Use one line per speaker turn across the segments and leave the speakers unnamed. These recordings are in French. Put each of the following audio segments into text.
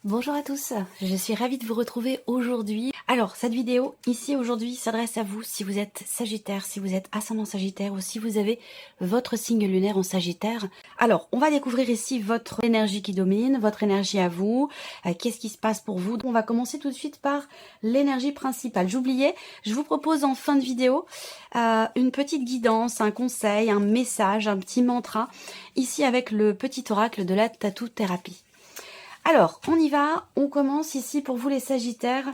Bonjour à tous, je suis ravie de vous retrouver aujourd'hui. Alors, cette vidéo ici aujourd'hui s'adresse à vous si vous êtes Sagittaire, si vous êtes ascendant Sagittaire ou si vous avez votre signe lunaire en Sagittaire. Alors, on va découvrir ici votre énergie qui domine, votre énergie à vous, qu'est-ce qui se passe pour vous. On va commencer tout de suite par l'énergie principale. J'oubliais, je vous propose en fin de vidéo une petite guidance, un conseil, un message, un petit mantra, ici avec le petit oracle de la tattoo thérapie. Alors, on y va, on commence ici pour vous les Sagittaires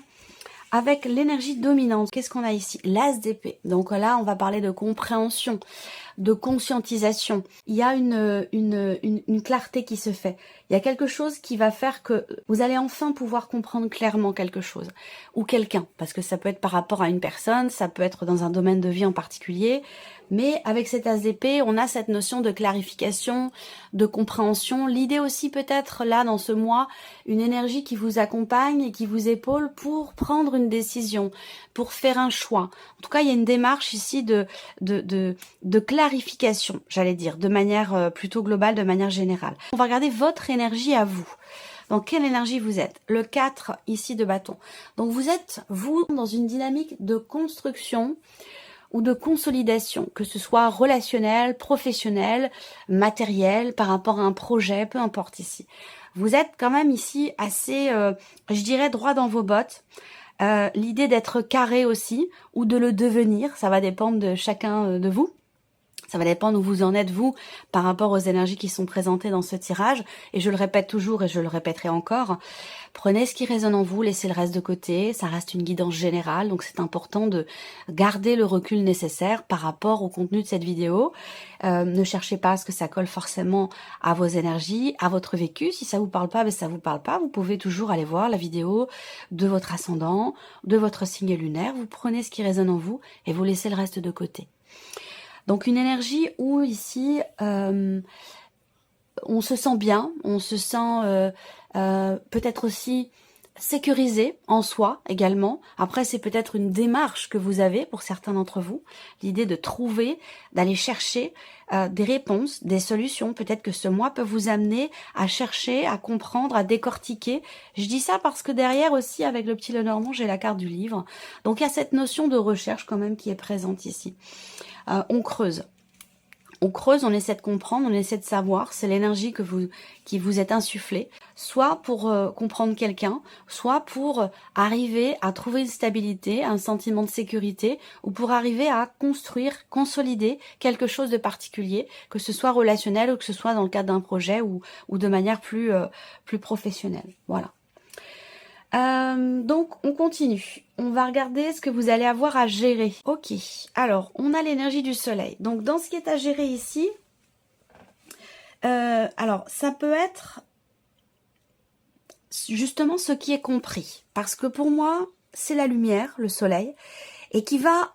avec l'énergie dominante. Qu'est-ce qu'on a ici? L'as d'épée. Donc là, on va parler de compréhension, de conscientisation. Il y a une clarté qui se fait. Il y a quelque chose qui va faire que vous allez enfin pouvoir comprendre clairement quelque chose ou quelqu'un. Parce que ça peut être par rapport à une personne, ça peut être dans un domaine de vie en particulier. Mais avec cet as d'épée, on a cette notion de clarification, de compréhension. L'idée aussi peut-être là dans ce mois, une énergie qui vous accompagne et qui vous épaule pour prendre une décision, pour faire un choix. En tout cas, il y a une démarche ici de clarification, j'allais dire, de manière plutôt globale, de manière générale. On va regarder votre énergie à vous. Dans quelle énergie vous êtes? Le 4 ici de bâton. Donc vous êtes, vous, dans une dynamique de construction ou de consolidation, que ce soit relationnel, professionnel, matériel, par rapport à un projet, peu importe ici. Vous êtes quand même ici assez, je dirais, droit dans vos bottes. L'idée d'être carré aussi, ou de le devenir, ça va dépendre de chacun de vous. Ça va dépendre où vous en êtes, vous, par rapport aux énergies qui sont présentées dans ce tirage. Et je le répète toujours et je le répéterai encore. Prenez ce qui résonne en vous, laissez le reste de côté. Ça reste une guidance générale, donc c'est important de garder le recul nécessaire par rapport au contenu de cette vidéo. Ne cherchez pas à ce que ça colle forcément à vos énergies, à votre vécu. Si ça vous parle pas, ben ça vous parle pas. Vous pouvez toujours aller voir la vidéo de votre ascendant, de votre signe lunaire. Vous prenez ce qui résonne en vous et vous laissez le reste de côté. Donc une énergie où ici, on se sent bien, on se sent peut-être aussi sécurisé en soi également. Après, c'est peut-être une démarche que vous avez pour certains d'entre vous, l'idée de trouver, d'aller chercher des réponses, des solutions. Peut-être que ce mois peut vous amener à chercher, à comprendre, à décortiquer. Je dis ça parce que derrière aussi, avec le petit Lenormand, j'ai la carte du livre. Donc il y a cette notion de recherche quand même qui est présente ici. On creuse. On creuse, on essaie de comprendre, on essaie de savoir. C'est l'énergie qui vous est insufflée, soit pour comprendre quelqu'un, soit pour arriver à trouver une stabilité, un sentiment de sécurité, ou pour arriver à construire, consolider quelque chose de particulier, que ce soit relationnel ou que ce soit dans le cadre d'un projet ou de manière plus professionnelle. Voilà. Donc on continue, on va regarder ce que vous allez avoir à gérer. Ok, alors on a l'énergie du soleil, donc dans ce qui est à gérer ici, alors ça peut être justement ce qui est compris, parce que pour moi c'est la lumière, le soleil, et qui va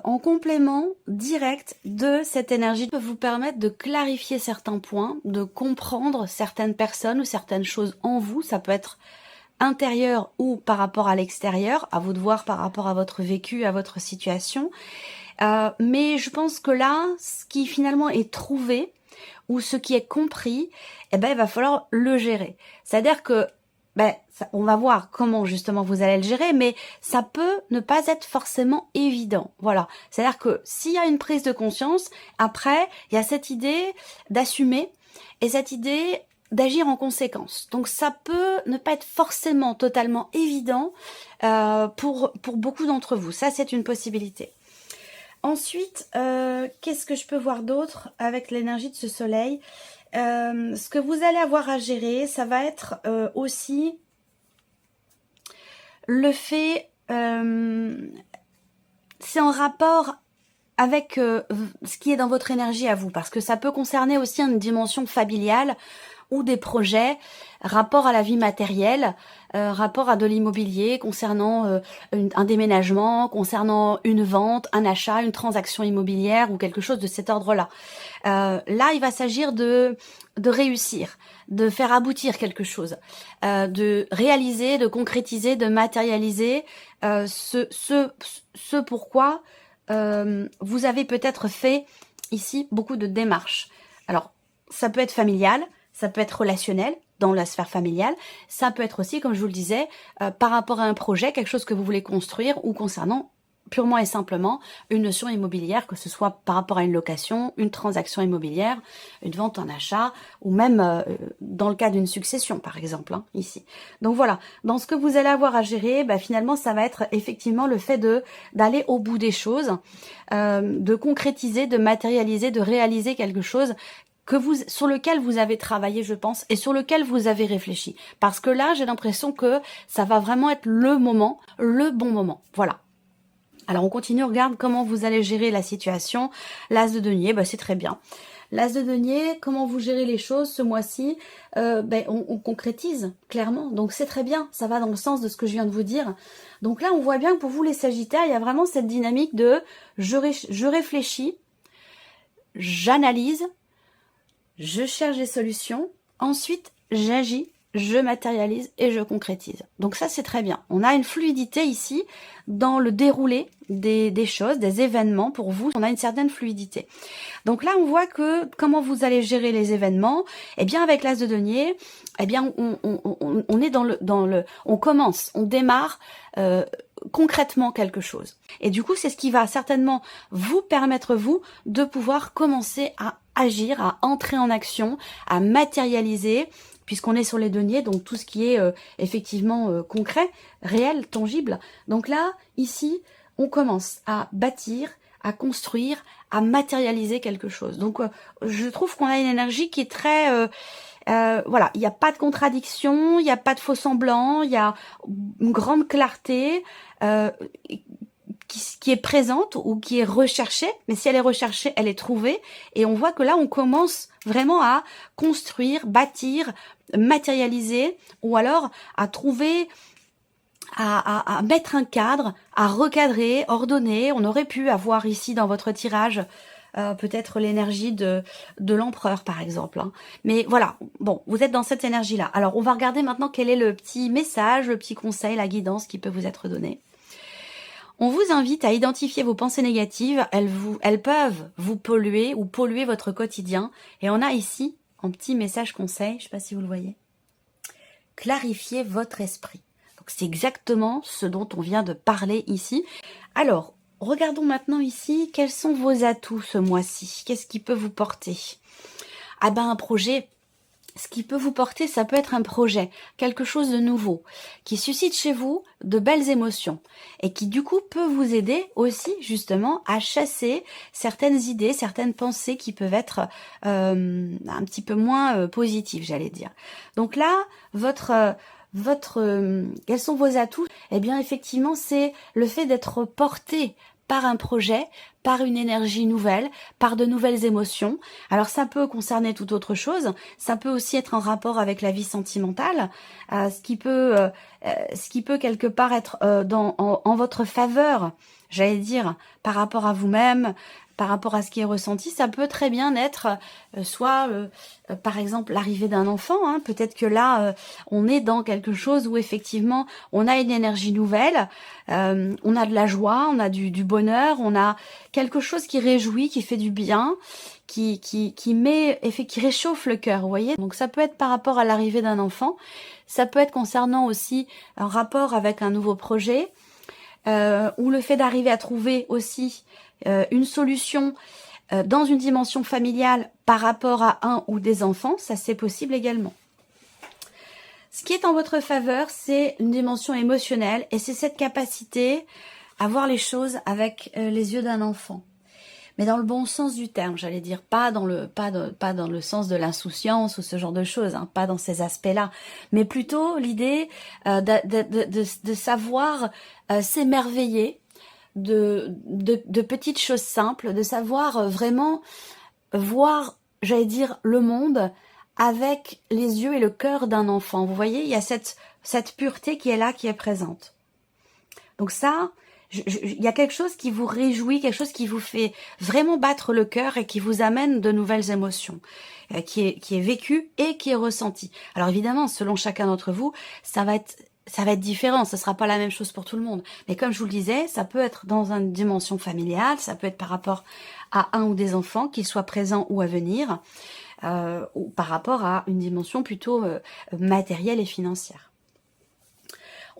en complément direct de cette énergie peut vous permettre de clarifier certains points, de comprendre certaines personnes ou certaines choses en vous. Ça peut être intérieur ou par rapport à l'extérieur, à vous de voir par rapport à votre vécu, à votre situation. Mais je pense que là, ce qui finalement est trouvé ou ce qui est compris, eh ben, il va falloir le gérer. C'est-à-dire que on va voir comment justement vous allez le gérer, mais ça peut ne pas être forcément évident. Voilà. C'est-à-dire que s'il y a une prise de conscience, après, il y a cette idée d'assumer et cette idée d'agir en conséquence. Donc ça peut ne pas être forcément totalement évident pour beaucoup d'entre vous. Ça, c'est une possibilité. Ensuite, qu'est-ce que je peux voir d'autre avec l'énergie de ce soleil? Ce que vous allez avoir à gérer, ça va être aussi le fait, c'est en rapport avec ce qui est dans votre énergie à vous, parce que ça peut concerner aussi une dimension familiale ou des projets, rapport à la vie matérielle, rapport à de l'immobilier, concernant un déménagement, concernant une vente, un achat, une transaction immobilière ou quelque chose de cet ordre-là. Là, il va s'agir de réussir, de faire aboutir quelque chose, de réaliser, de concrétiser, de matérialiser ce pourquoi vous avez peut-être fait ici beaucoup de démarches. Alors, ça peut être familial, ça peut être relationnel, dans la sphère familiale. Ça peut être aussi, comme je vous le disais, par rapport à un projet, quelque chose que vous voulez construire ou concernant purement et simplement une notion immobilière, que ce soit par rapport à une location, une transaction immobilière, une vente, un achat, ou même dans le cas d'une succession, par exemple, hein, ici. Donc voilà, dans ce que vous allez avoir à gérer, finalement, ça va être effectivement le fait d'aller au bout des choses, de concrétiser, de matérialiser, de réaliser quelque chose sur lequel vous avez travaillé, je pense, et sur lequel vous avez réfléchi. Parce que là, j'ai l'impression que ça va vraiment être le moment, le bon moment. Voilà. Alors on continue, on regarde comment vous allez gérer la situation. L'as de denier, c'est très bien. L'as de denier, comment vous gérez les choses ce mois-ci, on concrétise clairement. Donc c'est très bien, ça va dans le sens de ce que je viens de vous dire. Donc là on voit bien que pour vous les Sagittaires, il y a vraiment cette dynamique de je réfléchis, j'analyse, je cherche des solutions, ensuite j'agis, je matérialise et je concrétise. Donc ça c'est très bien. On a une fluidité ici dans le déroulé des choses, des événements pour vous. On a une certaine fluidité. Donc là on voit que comment vous allez gérer les événements. Eh bien avec l'as de denier, eh bien on est on commence, on démarre concrètement quelque chose. Et du coup c'est ce qui va certainement vous permettre vous de pouvoir commencer à agir, à entrer en action, à matérialiser, puisqu'on est sur les deniers, donc tout ce qui est effectivement concret, réel, tangible. Donc là, ici, on commence à bâtir, à construire, à matérialiser quelque chose. Donc je trouve qu'on a une énergie qui est très... voilà, il n'y a pas de contradiction, il n'y a pas de faux semblant, il y a une grande clarté qui est présente ou qui est recherchée, mais si elle est recherchée, elle est trouvée, et on voit que là, on commence vraiment à construire, bâtir, matérialiser, ou alors à trouver, à mettre un cadre, à recadrer, ordonner. On aurait pu avoir ici dans votre tirage peut-être l'énergie de l'empereur par exemple, hein. Mais voilà, bon, vous êtes dans cette énergie-là. Alors on va regarder maintenant quel est le petit message, le petit conseil, la guidance qui peut vous être donné. On vous invite à identifier vos pensées négatives, elles peuvent vous polluer ou polluer votre quotidien. Et on a ici un petit message conseil, je ne sais pas si vous le voyez. Clarifiez votre esprit. Donc c'est exactement ce dont on vient de parler ici. Alors, regardons maintenant ici, quels sont vos atouts ce mois-ci? Qu'est-ce qui peut vous porter? Ah ben un projet. Ce qui peut vous porter, ça peut être un projet, quelque chose de nouveau, qui suscite chez vous de belles émotions et qui du coup peut vous aider aussi justement à chasser certaines idées, certaines pensées qui peuvent être un petit peu moins positives, j'allais dire. Donc là, quels sont vos atouts? Eh bien effectivement, c'est le fait d'être porté par un projet, par une énergie nouvelle, par de nouvelles émotions. Alors ça peut concerner toute autre chose, ça peut aussi être en rapport avec la vie sentimentale, ce qui peut quelque part être en votre faveur, j'allais dire, par rapport à vous-même, par rapport à ce qui est ressenti. Ça peut très bien être soit par exemple l'arrivée d'un enfant, hein. Peut-être que là on est dans quelque chose où effectivement on a une énergie nouvelle, on a de la joie, on a du bonheur, on a quelque chose qui réjouit, qui fait du bien, qui réchauffe le cœur, vous voyez. Donc ça peut être par rapport à l'arrivée d'un enfant, ça peut être concernant aussi un rapport avec un nouveau projet, ou le fait d'arriver à trouver aussi une solution dans une dimension familiale par rapport à un ou des enfants, ça c'est possible également. Ce qui est en votre faveur, c'est une dimension émotionnelle et c'est cette capacité à voir les choses avec les yeux d'un enfant. Mais dans le bon sens du terme, j'allais dire, pas dans le sens de l'insouciance ou ce genre de choses, hein, pas dans ces aspects-là, mais plutôt l'idée de savoir s'émerveiller de petites choses simples, de savoir vraiment voir, j'allais dire, le monde avec les yeux et le cœur d'un enfant. Vous voyez, il y a cette pureté qui est là, qui est présente. Donc ça, il y a quelque chose qui vous réjouit, quelque chose qui vous fait vraiment battre le cœur et qui vous amène de nouvelles émotions, qui est vécu et qui est ressenti. Alors évidemment, selon chacun d'entre vous, ça va être différent, ce sera pas la même chose pour tout le monde. Mais comme je vous le disais, ça peut être dans une dimension familiale, ça peut être par rapport à un ou des enfants, qu'ils soient présents ou à venir. ou par rapport à une dimension plutôt matérielle et financière.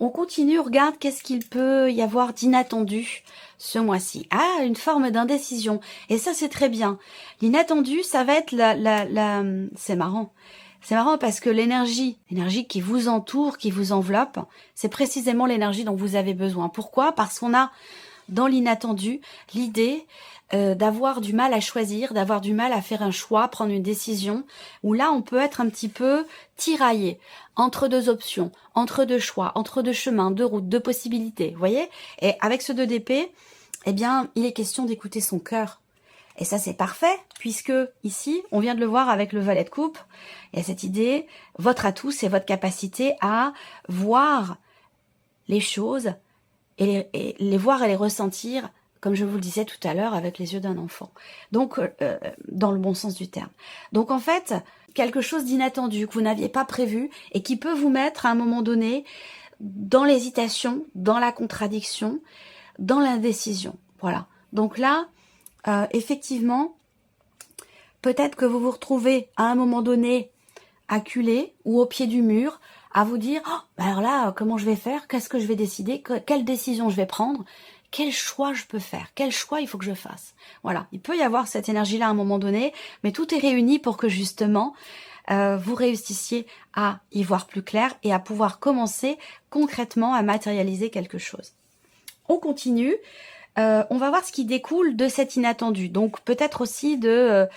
On continue, on regarde qu'est-ce qu'il peut y avoir d'inattendu ce mois-ci. Ah, une forme d'indécision. Et ça, c'est très bien. L'inattendu, ça va être c'est marrant. C'est marrant parce que l'énergie qui vous entoure, qui vous enveloppe, c'est précisément l'énergie dont vous avez besoin. Pourquoi? Parce qu'on a dans l'inattendu l'idée d'avoir du mal à choisir, d'avoir du mal à faire un choix, prendre une décision, où là on peut être un petit peu tiraillé entre deux options, entre deux choix, entre deux chemins, deux routes, deux possibilités, vous voyez? Et avec ce 2 d'épée, eh bien, il est question d'écouter son cœur. Et ça, c'est parfait, puisque ici, on vient de le voir avec le valet de coupe, il y a cette idée, votre atout, c'est votre capacité à voir les choses et les voir et les ressentir, comme je vous le disais tout à l'heure, avec les yeux d'un enfant. Donc, dans le bon sens du terme. Donc, en fait, quelque chose d'inattendu que vous n'aviez pas prévu et qui peut vous mettre à un moment donné dans l'hésitation, dans la contradiction, dans l'indécision. Voilà. Donc là, effectivement, peut-être que vous vous retrouvez à un moment donné acculé ou au pied du mur à vous dire oh, alors là, comment je vais faire? Qu'est-ce que je vais décider? Quelle décision je vais prendre? Quel choix je peux faire? Quel choix il faut que je fasse? Voilà, il peut y avoir cette énergie-là à un moment donné, mais tout est réuni pour que justement vous réussissiez à y voir plus clair et à pouvoir commencer concrètement à matérialiser quelque chose. On continue. On va voir ce qui découle de cet inattendu, donc peut-être aussi de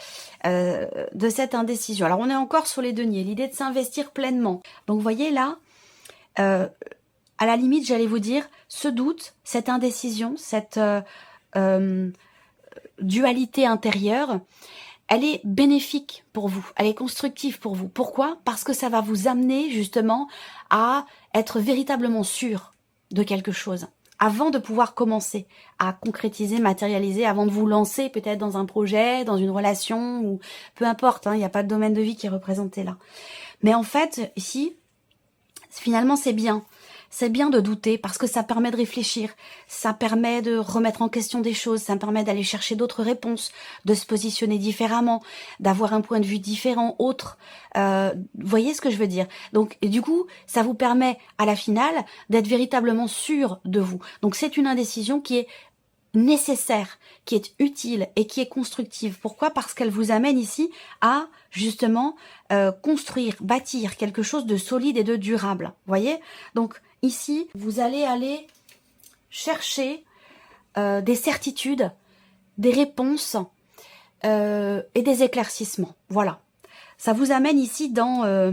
cette indécision. Alors on est encore sur les deniers, l'idée de s'investir pleinement. Donc vous voyez là, à la limite j'allais vous dire, ce doute, cette indécision, cette dualité intérieure, elle est bénéfique pour vous, elle est constructive pour vous. Pourquoi? Parce que ça va vous amener justement à être véritablement sûr de quelque chose, avant de pouvoir commencer à concrétiser, matérialiser, avant de vous lancer peut-être dans un projet, dans une relation, ou peu importe, il n'y a pas de domaine de vie qui est représenté là. Mais en fait, ici, finalement c'est bien. C'est bien de douter parce que ça permet de réfléchir, ça permet de remettre en question des choses, ça permet d'aller chercher d'autres réponses, de se positionner différemment, d'avoir un point de vue différent, autre. Vous voyez ce que je veux dire? Donc, et du coup, ça vous permet à la finale d'être véritablement sûr de vous. Donc, c'est une indécision qui est nécessaire, qui est utile et qui est constructive. Pourquoi? Parce qu'elle vous amène ici à justement construire, bâtir quelque chose de solide et de durable. Voyez? Donc ici, vous allez aller chercher des certitudes, des réponses et des éclaircissements. Voilà. Ça vous amène ici dans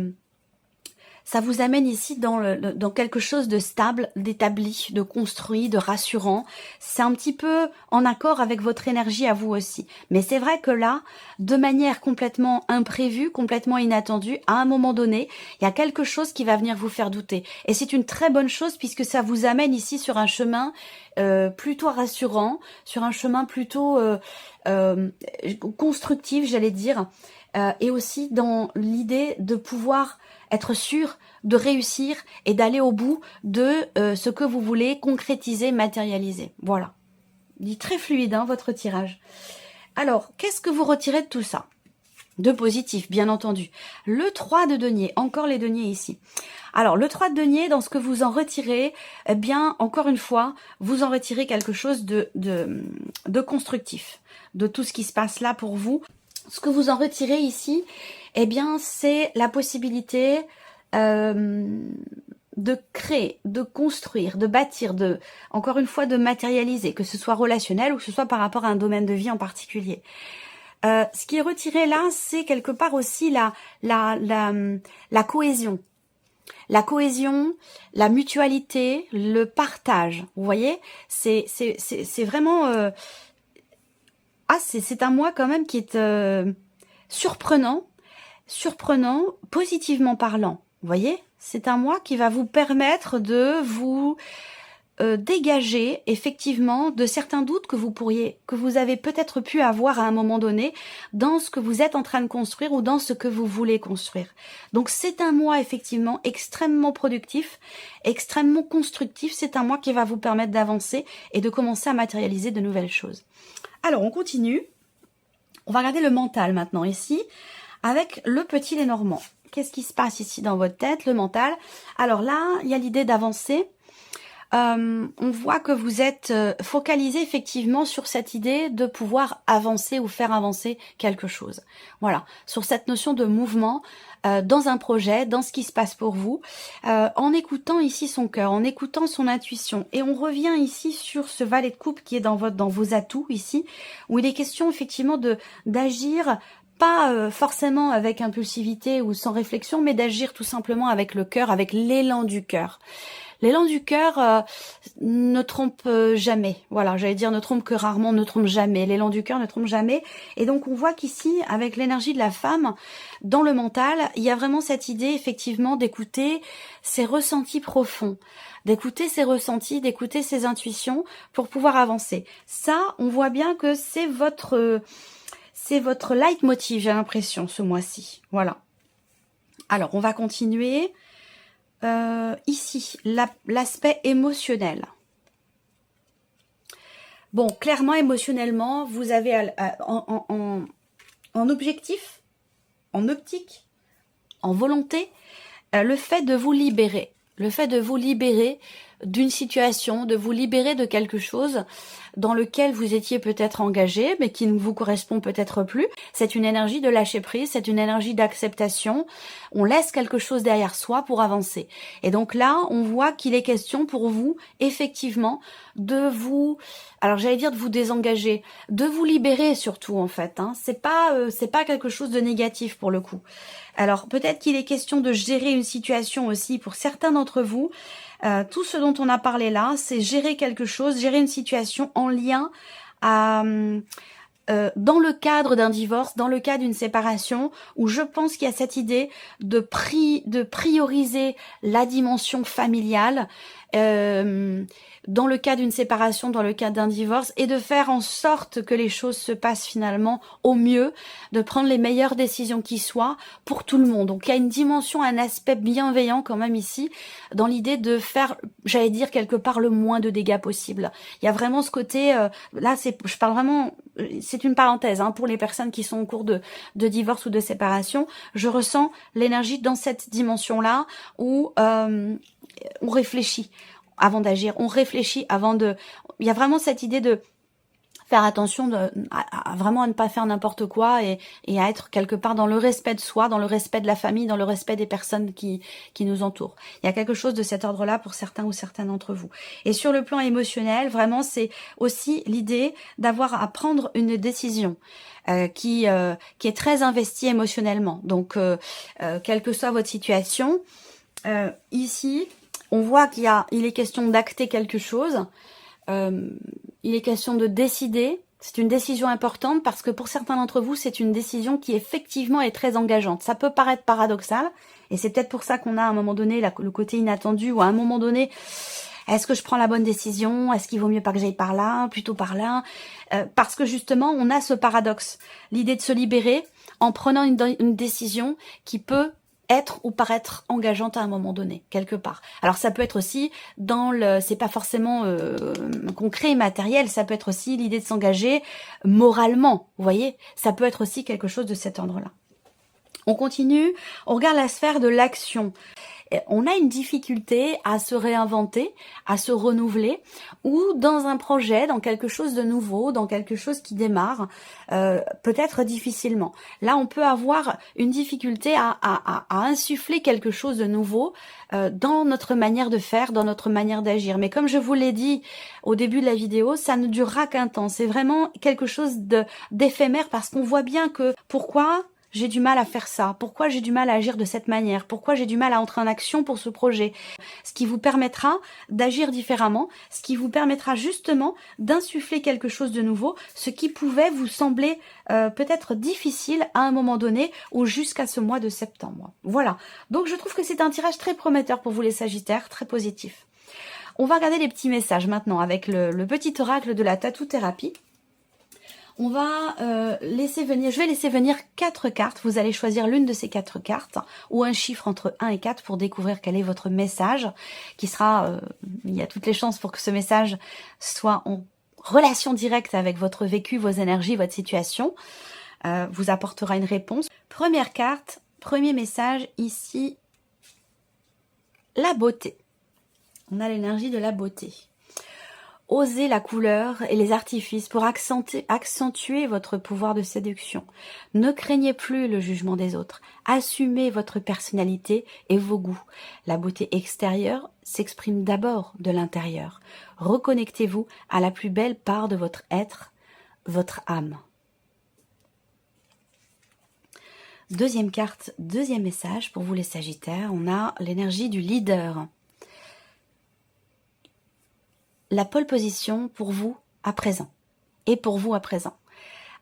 dans quelque chose de stable, d'établi, de construit, de rassurant. C'est un petit peu en accord avec votre énergie à vous aussi. Mais c'est vrai que là, de manière complètement imprévue, complètement inattendue, à un moment donné, il y a quelque chose qui va venir vous faire douter. Et c'est une très bonne chose puisque ça vous amène ici sur un chemin plutôt rassurant, sur un chemin plutôt constructif, j'allais dire, et aussi dans l'idée de pouvoir être sûr de réussir et d'aller au bout de ce que vous voulez concrétiser, matérialiser. Voilà. Il est très fluide, votre tirage. Alors, qu'est-ce que vous retirez de tout ça? De positif, bien entendu. Le 3 de denier, encore les deniers ici. Alors, le 3 de denier, dans ce que vous en retirez, eh bien, encore une fois, vous en retirez quelque chose de constructif, de tout ce qui se passe là pour vous. Ce que vous en retirez ici, eh bien, c'est la possibilité de créer, de construire, de bâtir, encore une fois, de matérialiser, que ce soit relationnel ou que ce soit par rapport à un domaine de vie en particulier. Ce qui est retiré là, c'est quelque part aussi la cohésion. La cohésion, la mutualité, le partage. Vous voyez, c'est vraiment... c'est un mois quand même qui est surprenant, positivement parlant. Vous voyez, c'est un mois qui va vous permettre de vous dégager effectivement de certains doutes que vous avez peut-être pu avoir à un moment donné dans ce que vous êtes en train de construire ou dans ce que vous voulez construire. Donc c'est un mois effectivement extrêmement productif, extrêmement constructif. C'est un mois qui va vous permettre d'avancer et de commencer à matérialiser de nouvelles choses. Alors on continue. On va regarder le mental maintenant ici. avec le petit Lénormand. Qu'est-ce qui se passe ici dans votre tête, le mental? Alors là, il y a l'idée d'avancer. On voit que vous êtes focalisé effectivement sur cette idée de pouvoir avancer ou faire avancer quelque chose. Voilà, sur cette notion de mouvement dans un projet, dans ce qui se passe pour vous, en écoutant ici son cœur, en écoutant son intuition. Et on revient ici sur ce valet de coupe qui est dans vos atouts ici, où il est question effectivement d'agir pas forcément avec impulsivité ou sans réflexion, mais d'agir tout simplement avec le cœur, avec l'élan du cœur. L'élan du cœur ne trompe jamais. Voilà, j'allais dire ne trompe que rarement, ne trompe jamais. L'élan du cœur ne trompe jamais. Et donc on voit qu'ici, avec l'énergie de la femme, dans le mental, il y a vraiment cette idée effectivement d'écouter ses ressentis profonds, d'écouter ses ressentis, d'écouter ses intuitions pour pouvoir avancer. Ça, on voit bien que c'est votre leitmotiv, j'ai l'impression, ce mois-ci. Voilà. Alors, on va continuer. Ici, l'aspect émotionnel. Bon, clairement, émotionnellement, vous avez en objectif, en optique, en volonté, le fait de vous libérer. Le fait de vous libérer d'une situation, de vous libérer de quelque chose dans lequel vous étiez peut-être engagé, mais qui ne vous correspond peut-être plus. C'est une énergie de lâcher prise, c'est une énergie d'acceptation. On laisse quelque chose derrière soi pour avancer. Et donc là, on voit qu'il est question pour vous, effectivement, de vous, alors j'allais dire de vous désengager, de vous libérer surtout en fait. Hein. C'est pas quelque chose de négatif pour le coup. Alors peut-être qu'il est question de gérer une situation aussi pour certains d'entre vous. Tout ce dont on a parlé là, c'est gérer quelque chose, gérer une situation en lien à, dans le cadre d'un divorce, dans le cadre d'une séparation, où je pense qu'il y a cette idée de prioriser la dimension familiale, dans le cas d'une séparation, dans le cas d'un divorce, et de faire en sorte que les choses se passent finalement au mieux, de prendre les meilleures décisions qui soient pour tout le monde. Donc il y a une dimension, un aspect bienveillant quand même ici, dans l'idée de faire, j'allais dire quelque part, le moins de dégâts possible. Il y a vraiment ce côté, là je parle vraiment, c'est une parenthèse hein, pour les personnes qui sont en cours de divorce ou de séparation, je ressens l'énergie dans cette dimension-là où on réfléchit avant d'agir, on réfléchit avant de... Il y a vraiment cette idée de faire attention vraiment à ne pas faire n'importe quoi et à être quelque part dans le respect de soi, dans le respect de la famille, dans le respect des personnes qui nous entourent. Il y a quelque chose de cet ordre-là pour certains ou certaines d'entre vous. Et sur le plan émotionnel, vraiment, c'est aussi l'idée d'avoir à prendre une décision qui est très investie émotionnellement. Donc, quelle que soit votre situation, ici... On voit il est question d'acter quelque chose, il est question de décider, c'est une décision importante parce que pour certains d'entre vous, c'est une décision qui effectivement est très engageante. Ça peut paraître paradoxal et c'est peut-être pour ça qu'on a à un moment donné le côté inattendu ou à un moment donné, est-ce que je prends la bonne décision? Est-ce qu'il vaut mieux pas que j'aille par là, plutôt par là? Parce que justement, on a ce paradoxe, l'idée de se libérer en prenant une décision qui peut être ou paraître engageante à un moment donné, quelque part. Alors ça peut être aussi c'est pas forcément concret, matériel, ça peut être aussi l'idée de s'engager moralement, vous voyez. Ça peut être aussi quelque chose de cet ordre-là. On continue, on regarde la sphère de l'action. On a une difficulté à se réinventer, à se renouveler, ou dans un projet, dans quelque chose de nouveau, dans quelque chose qui démarre, peut-être difficilement. Là, on peut avoir une difficulté à insuffler quelque chose de nouveau dans notre manière de faire, dans notre manière d'agir. Mais comme je vous l'ai dit au début de la vidéo, ça ne durera qu'un temps. C'est vraiment quelque chose d'éphémère parce qu'on voit bien que pourquoi j'ai du mal à faire ça, pourquoi j'ai du mal à agir de cette manière, pourquoi j'ai du mal à entrer en action pour ce projet. Ce qui vous permettra d'agir différemment, ce qui vous permettra justement d'insuffler quelque chose de nouveau, ce qui pouvait vous sembler peut-être difficile à un moment donné ou jusqu'à ce mois de septembre. Voilà, donc je trouve que c'est un tirage très prometteur pour vous les Sagittaires, très positif. On va regarder les petits messages maintenant avec le petit oracle de la tattoo-thérapie. On va je vais laisser venir 4 cartes. Vous allez choisir l'une de ces 4 cartes ou un chiffre entre 1 et 4 pour découvrir quel est votre message qui sera, il y a toutes les chances pour que ce message soit en relation directe avec votre vécu, vos énergies, votre situation. vous apportera une réponse. Première carte, premier message ici, la beauté. On a l'énergie de la beauté. Osez la couleur et les artifices pour accentuer votre pouvoir de séduction. Ne craignez plus le jugement des autres. Assumez votre personnalité et vos goûts. La beauté extérieure s'exprime d'abord de l'intérieur. Reconnectez-vous à la plus belle part de votre être, votre âme. Deuxième carte, deuxième message pour vous les Sagittaires, on a l'énergie du leader. La pole position pour vous à présent et pour vous à présent.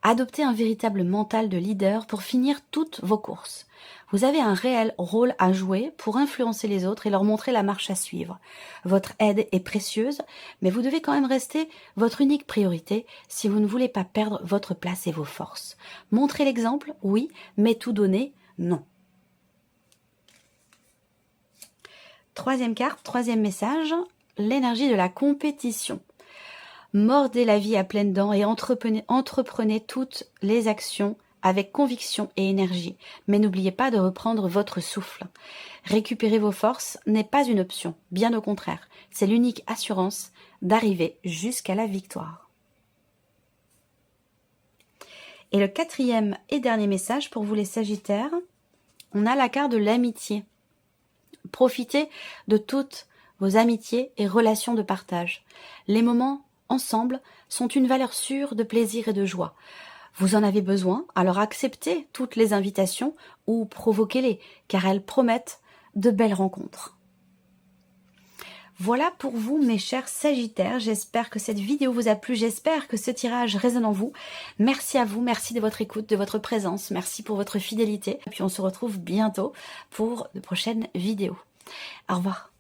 Adoptez un véritable mental de leader pour finir toutes vos courses. Vous avez un réel rôle à jouer pour influencer les autres et leur montrer la marche à suivre. Votre aide est précieuse, mais vous devez quand même rester votre unique priorité si vous ne voulez pas perdre votre place et vos forces. Montrez l'exemple, oui, mais tout donner, non. Troisième carte, troisième message, l'énergie de la compétition. Mordez la vie à pleines dents et entreprenez toutes les actions avec conviction et énergie. Mais n'oubliez pas de reprendre votre souffle. Récupérer vos forces n'est pas une option, bien au contraire. C'est l'unique assurance d'arriver jusqu'à la victoire. Et le quatrième et dernier message pour vous les Sagittaires, on a la carte de l'amitié. Profitez de toutes vos amitiés et relations de partage. Les moments ensemble sont une valeur sûre de plaisir et de joie. Vous en avez besoin, alors acceptez toutes les invitations ou provoquez-les, car elles promettent de belles rencontres. Voilà pour vous mes chers Sagittaires, j'espère que cette vidéo vous a plu, j'espère que ce tirage résonne en vous. Merci à vous, merci de votre écoute, de votre présence, merci pour votre fidélité. Et puis on se retrouve bientôt pour de prochaines vidéos. Au revoir.